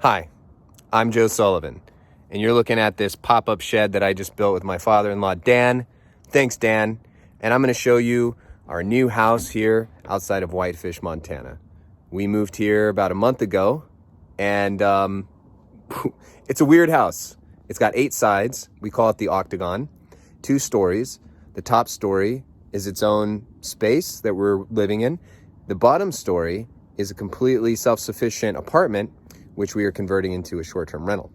Hi, I'm Joe Sullivan, and you're looking at this pop-up shed that I just built with my father-in-law, Dan. Thanks, Dan. And I'm going to show you our new house here outside of Whitefish, Montana. We moved here about a month ago, and it's a weird house. It's got 8 sides. We call it the Octagon. 2 stories. The top story is its own space that we're living in. The bottom story is a completely self-sufficient apartment, which we are converting into a short-term rental.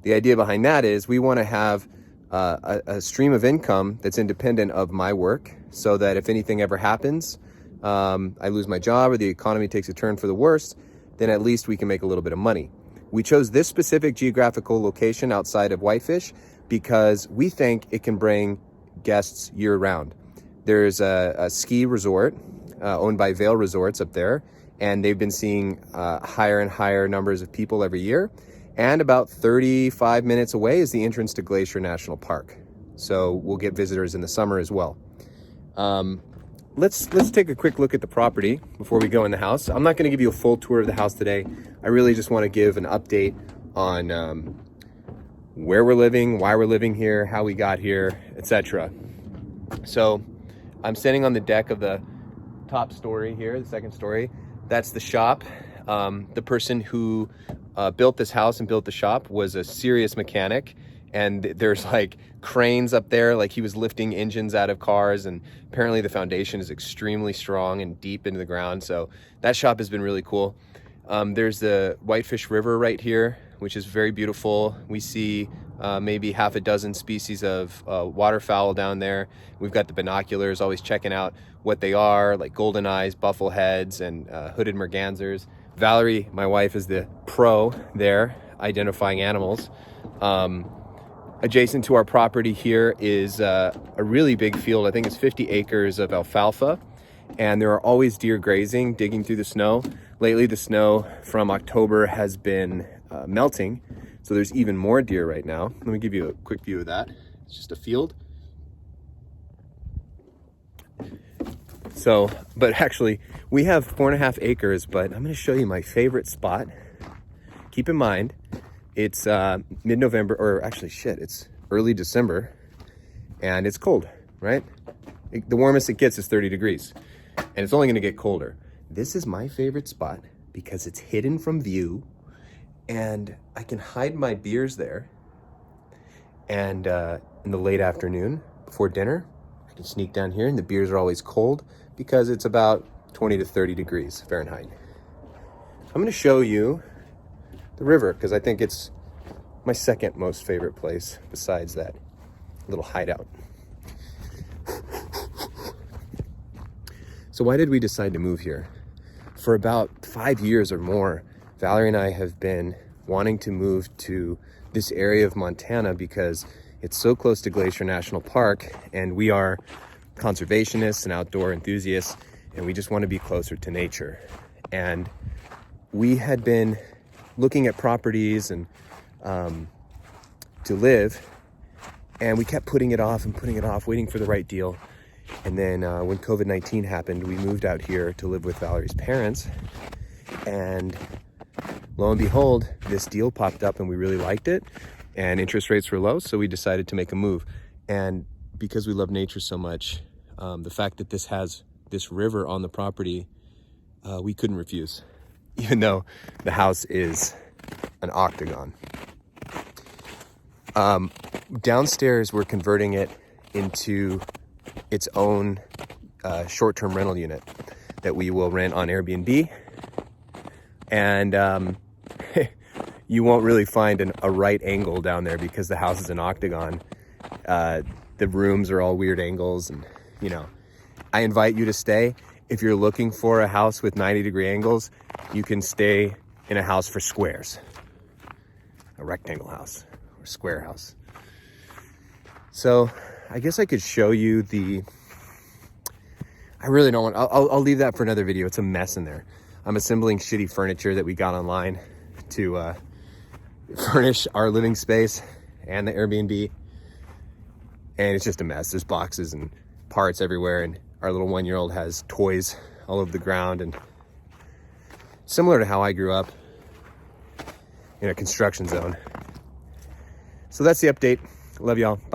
The idea behind that is we want to have a stream of income that's independent of my work, so that if anything ever happens, I lose my job or the economy takes a turn for the worst, then at least we can make a little bit of money. We chose this specific geographical location outside of Whitefish because we think it can bring guests year-round. There's a ski resort owned by Vail Resorts up there, and they've been seeing higher and higher numbers of people every year. And about 35 minutes away is the entrance to Glacier National Park. So we'll get visitors in the summer as well. Let's take a quick look at the property before we go in the house. I'm not going to give you a full tour of the house today. I really just want to give an update on where we're living, why we're living here, how we got here, etc. So I'm standing on the deck of the top story here, the second story. That's the shop. The person who built this house and built the shop was a serious mechanic, and there's like cranes up there, like he was lifting engines out of cars, and apparently the foundation is extremely strong and deep into the ground. So that shop has been really cool. There's the Whitefish River right here, which is very beautiful. We see maybe half a dozen species of waterfowl down there. We've got the binoculars, always checking out what they are, like golden eyes, buffleheads, and hooded mergansers. Valerie, my wife, is the pro there, identifying animals. Adjacent to our property here is a really big field. I think it's 50 acres of alfalfa, and there are always deer grazing, digging through the snow. Lately, the snow from October has been melting, so there's even more deer right now. Let me give you a quick view of that. It's just a field. So, but actually, we have 4.5 acres, but I'm going to show you my favorite spot. Keep in mind, it's mid-November, or actually, it's early December, and it's cold, right? The warmest it gets is 30 degrees, and it's only going to get colder. This is my favorite spot because it's hidden from view, and I can hide my beers there. And in the late afternoon, before dinner, I can sneak down here, and the beers are always cold because it's about 20 to 30 degrees Fahrenheit. I'm going to show you the river because I think it's my second most favorite place besides that little hideout. So why did we decide to move here? For about 5 years or more, Valerie and I have been wanting to move to this area of Montana because it's so close to Glacier National Park, and we are conservationists and outdoor enthusiasts, and we just want to be closer to nature. And we had been looking at properties and to live, and we kept putting it off, waiting for the right deal. And then when COVID-19 happened, we moved out here to live with Valerie's parents, and lo and behold, this deal popped up and we really liked it, and interest rates were low, so we decided to make a move. And because we love nature so much, the fact that this has this river on the property, we couldn't refuse, even though the house is an octagon. Downstairs, we're converting it into its own short-term rental unit that we will rent on Airbnb. And you won't really find a right angle down there because the house is an octagon. The rooms are all weird angles, and I invite you to stay. If you're looking for a house with 90-degree angles, you can stay in a house for squares. A rectangle house or square house. So I guess I could show you I really don't want, I'll leave that for another video. It's a mess in there. I'm assembling shitty furniture that we got online to furnish our living space and the Airbnb. And it's just a mess. There's boxes and parts everywhere, and our little 1-year-old has toys all over the ground. And similar to how I grew up, in a construction zone. So that's the update. Love y'all. Bye.